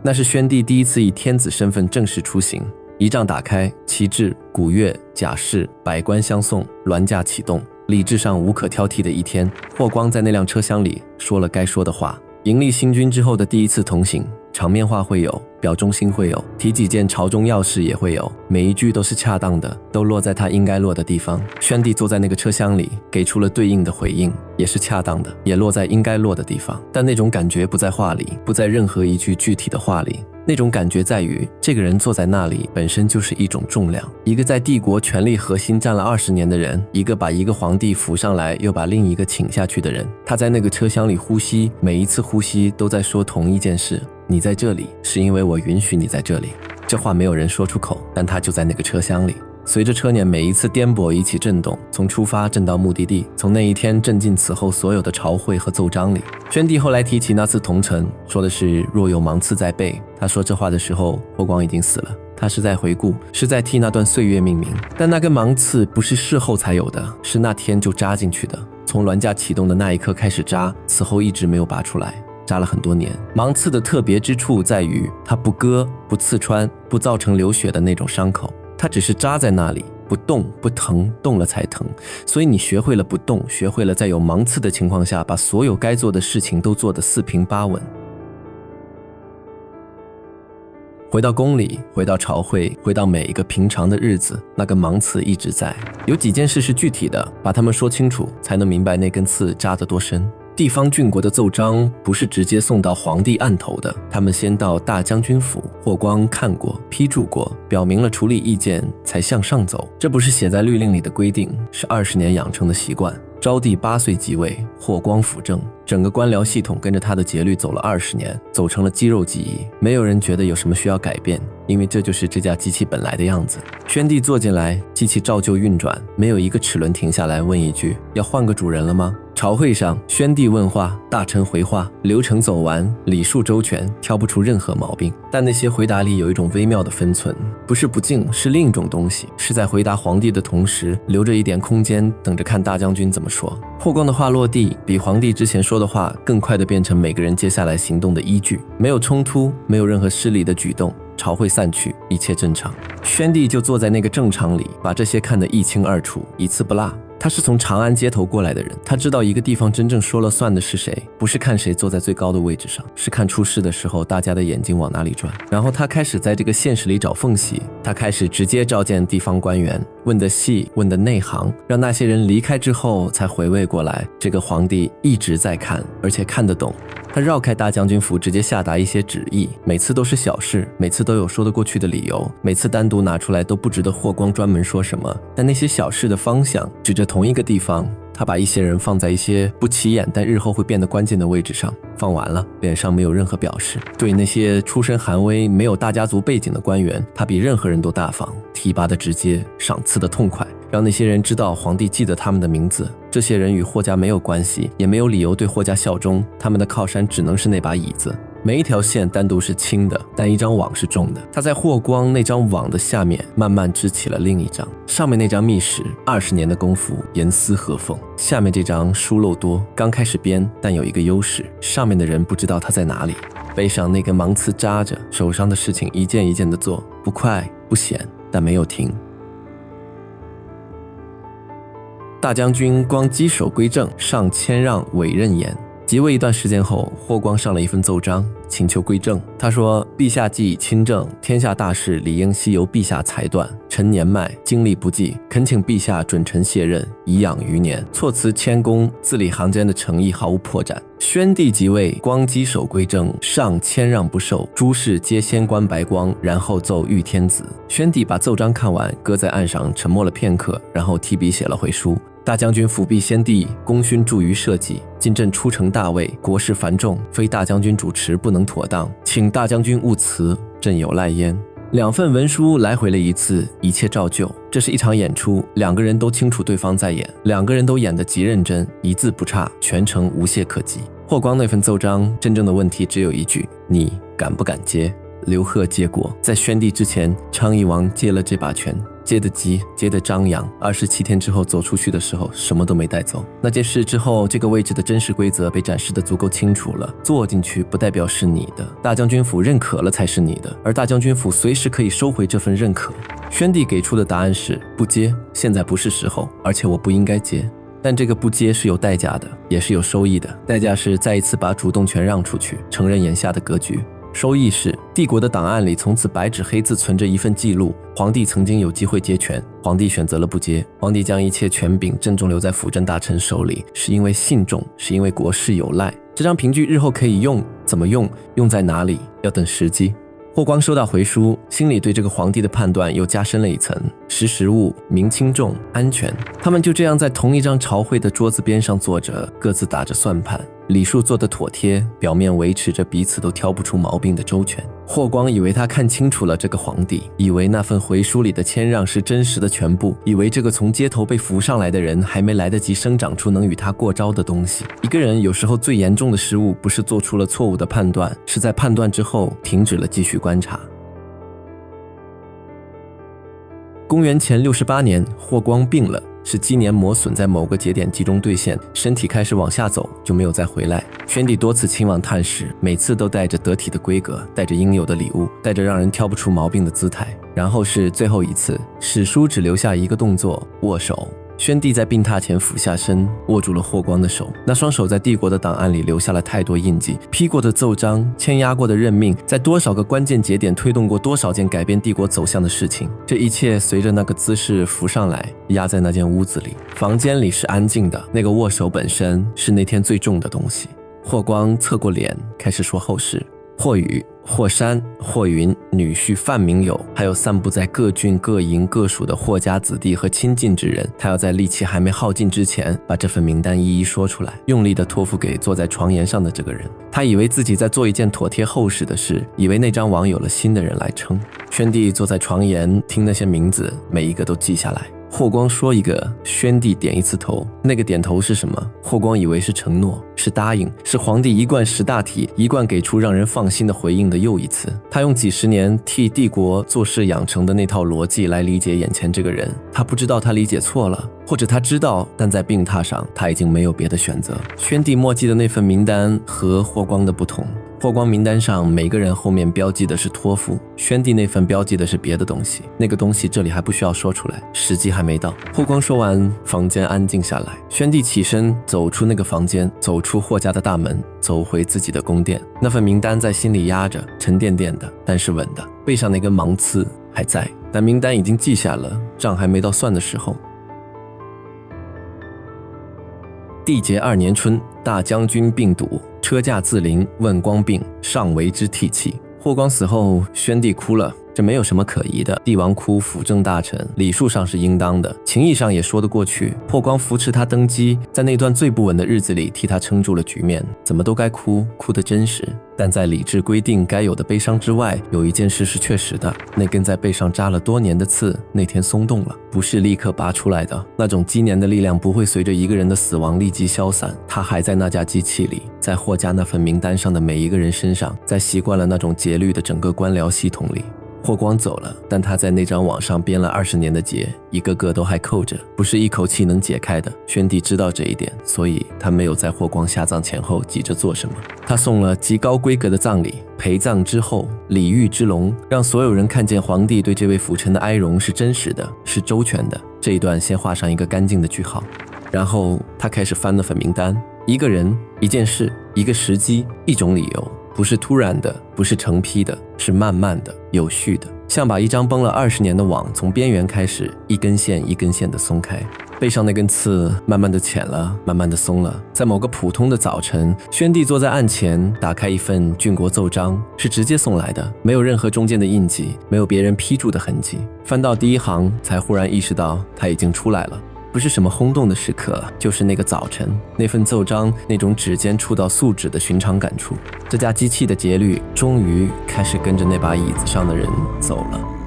那是宣帝第一次以天子身份正式出行。仪仗打开，旗帜、鼓乐、甲士、百官相送，銮驾启动，礼制上无可挑剔的一天。霍光在那辆车厢里说了该说的话。迎立新君之后的第一次同行，场面话会有，表忠心会有，提几件朝中要事也会有，每一句都是恰当的，都落在他应该落的地方。宣帝坐在那个车厢里，给出了对应的回应，也是恰当的，也落在应该落的地方。但那种感觉不在话里，不在任何一句具体的话里，那种感觉在于这个人坐在那里本身就是一种重量，一个在帝国权力核心站了20年的人，一个把一个皇帝扶上来又把另一个请下去的人。他在那个车厢里呼吸，每一次呼吸都在说同一件事，你在这里是因为我允许你在这里。这话没有人说出口，但他就在那个车厢里。随着车辇每一次颠簸一起震动，从出发震到目的地，从那一天震进此后所有的朝会和奏章里。宣帝后来提起那次同城，说的是若有芒刺在背。他说这话的时候，霍光已经死了，他是在回顾，是在替那段岁月命名。但那根芒刺不是事后才有的，是那天就扎进去的，从銮驾启动的那一刻开始扎，此后一直没有拔出来，扎了很多年。芒刺的特别之处在于它不割、不刺穿、不造成流血的那种伤口，它只是扎在那里，不动不疼，动了才疼。所以你学会了不动，学会了在有芒刺的情况下把所有该做的事情都做得四平八稳。回到宫里，回到朝会，回到每一个平常的日子，那根芒刺一直在。有几件事是具体的，把它们说清楚，才能明白那根刺扎得多深。地方郡国的奏章不是直接送到皇帝案头的，他们先到大将军府，霍光看过，批注过，表明了处理意见，才向上走。这不是写在律令里的规定，是20年养成的习惯。昭帝8岁即位，霍光辅政，整个官僚系统跟着他的节律走了20年，走成了肌肉记忆。没有人觉得有什么需要改变，因为这就是这架机器本来的样子。宣帝坐进来，机器照旧运转，没有一个齿轮停下来问一句要换个主人了吗？朝会上，宣帝问话，大臣回话，流程走完，礼数周全，挑不出任何毛病。但那些回答里有一种微妙的分寸，不是不敬，是另一种东西，是在回答皇帝的同时留着一点空间，等着看大将军怎么说。霍光的话落地，比皇帝之前说的话更快地变成每个人接下来行动的依据，没有冲突，没有任何失礼的举动。朝会散去，一切正常。宣帝就坐在那个正常里，把这些看得一清二楚，一字不落。他是从长安街头过来的人，他知道一个地方真正说了算的是谁，不是看谁坐在最高的位置上，是看出事的时候大家的眼睛往哪里转。然后他开始在这个现实里找缝隙，他开始直接召见地方官员，问的细，问的内行，让那些人离开之后才回味过来，这个皇帝一直在看，而且看得懂。他绕开大将军府，直接下达一些旨意，每次都是小事，每次都有说得过去的理由，每次单独拿出来都不值得霍光专门说什么。但那些小事的方向指着同一个地方，他把一些人放在一些不起眼但日后会变得关键的位置上，放完了，脸上没有任何表示。对那些出身寒微、没有大家族背景的官员，他比任何人都大方，提拔的直接，赏赐的痛快，让那些人知道皇帝记得他们的名字。这些人与霍家没有关系，也没有理由对霍家效忠，他们的靠山只能是那把椅子。每一条线单独是轻的，但一张网是重的。他在霍光那张网的下面慢慢织起了另一张，上面那张密实，20年的功夫严丝合缝，下面这张疏漏多，刚开始编，但有一个优势，上面的人不知道他在哪里。背上那根芒刺扎着，手上的事情一件一件的做，不快不险，但没有停。大将军光稽首归正，上谦让委任言。即位一段时间后，霍光上了一份奏章，请求归正。他说：陛下既已亲政，天下大事理应悉由陛下裁断，臣年迈，精力不济，恳请陛下准臣卸任，颐养余年。措辞谦恭，字里行间的诚意毫无破绽。宣帝即位，光稽首归正，上谦让不受，诸事皆先观白光，然后奏御天子。宣帝把奏章看完，搁在案上沉默了片刻，然后提笔写了回书。大将军辅弼先帝，功勋著于社稷，今朕出城大位，国事繁重，非大将军主持不能妥当，请大将军勿辞，朕有赖焉。2份文书来回了一次，一切照旧。这是一场演出，2个人都清楚对方在演，2个人都演得极认真，一字不差，全程无懈可击。霍光那份奏章真正的问题只有一句：你敢不敢接？刘贺接过。在宣帝之前，昌邑王接了这把权，接得急，接得张扬。27天之后走出去的时候，什么都没带走。那件事之后，这个位置的真实规则被展示得足够清楚了。坐进去不代表是你的，大将军府认可了才是你的，而大将军府随时可以收回这份认可。宣帝给出的答案是不接，现在不是时候，而且我不应该接。但这个不接是有代价的，也是有收益的。代价是再一次把主动权让出去，承认眼下的格局。收益是帝国的档案里从此白纸黑字存着一份记录，皇帝曾经有机会接权，皇帝选择了不接。皇帝将一切权柄郑重留在辅政大臣手里，是因为信重，是因为国事有赖。这张凭据日后可以用，怎么用，用在哪里，要等时机。霍光收到回书，心里对这个皇帝的判断又加深了一层：识时务，明轻重，安全。他们就这样在同一张朝会的桌子边上坐着，各自打着算盘。礼数做得妥帖，表面维持着彼此都挑不出毛病的周全。霍光以为他看清楚了这个皇帝，以为那份回书里的谦让是真实的全部，以为这个从街头被扶上来的人还没来得及生长出能与他过招的东西。一个人有时候最严重的失误，不是做出了错误的判断，是在判断之后停止了继续观察。公元前68年，霍光病了，是积年磨损在某个节点集中兑现，身体开始往下走，就没有再回来。宣帝多次亲往探视，每次都带着得体的规格，带着应有的礼物，带着让人挑不出毛病的姿态。然后是最后一次，史书只留下一个动作：握手。宣帝在病榻前俯下身，握住了霍光的手。那双手在帝国的档案里留下了太多印记，批过的奏章，签押过的任命，在多少个关键节点推动过多少件改变帝国走向的事情。这一切随着那个姿势浮上来，压在那间屋子里。房间里是安静的，那个握手本身是那天最重的东西。霍光侧过脸，开始说后事。霍宇、霍山、霍云、女婿范明友，还有散布在各郡各营各属的霍家子弟和亲近之人，他要在力气还没耗尽之前，把这份名单一一说出来，用力地托付给坐在床沿上的这个人。他以为自己在做一件妥帖厚实的事，以为那张网有了新的人来称。宣帝坐在床沿，听那些名字，每一个都记下来。霍光说一个，宣帝点一次头。那个点头是什么？霍光以为是承诺，是答应，是皇帝一贯识大体，一贯给出让人放心的回应的又一次。他用几十年替帝国做事养成的那套逻辑来理解眼前这个人，他不知道他理解错了，或者他知道，但在病榻上他已经没有别的选择。宣帝墨迹的那份名单和霍光的不同。霍光名单上每个人后面标记的是托付，宣帝那份标记的是别的东西，那个东西这里还不需要说出来，时机还没到。霍光说完，房间安静下来。宣帝起身走出那个房间，走出霍家的大门，走回自己的宫殿。那份名单在心里压着，沉甸甸的，但是稳的。背上那根芒刺还在，但名单已经记下了，账还没到算的时候。帝节2年春，大将军病笃，车驾自临，问光病，上为之涕泣。霍光死后，宣帝哭了，这没有什么可疑的。帝王哭，辅政大臣，礼数上是应当的，情义上也说得过去。霍光扶持他登基，在那段最不稳的日子里替他撑住了局面，怎么都该哭，哭得真实。但在理智规定该有的悲伤之外，有一件事是确实的，那根在背上扎了多年的刺那天松动了，不是立刻拔出来的。那种积年的力量不会随着一个人的死亡立即消散，它还在那架机器里，在霍家那份名单上的每一个人身上，在习惯了那种节律的整个官僚系统里。霍光走了，但他在那张网上编了20年的结，一个个都还扣着，不是一口气能解开的。宣帝知道这一点，所以他没有在霍光下葬前后急着做什么。他送了极高规格的葬礼，陪葬之后，礼遇之隆，让所有人看见皇帝对这位辅臣的哀荣是真实的，是周全的。这一段先画上一个干净的句号。然后他开始翻那份名单，一个人，一件事，一个时机，一种理由，不是突然的，不是成批的，是慢慢的，有序的，像把一张绷了20年的网从边缘开始，一根线一根线的松开。背上那根刺慢慢的浅了，慢慢的松了。在某个普通的早晨，宣帝坐在案前，打开一份郡国奏章，是直接送来的，没有任何中间的印记，没有别人批注的痕迹。翻到第一行，才忽然意识到他已经出来了。不是什么轰动的时刻，就是那个早晨，那份奏章，那种指尖触到素纸的寻常感触。这架机器的节律终于开始跟着那把椅子上的人走了。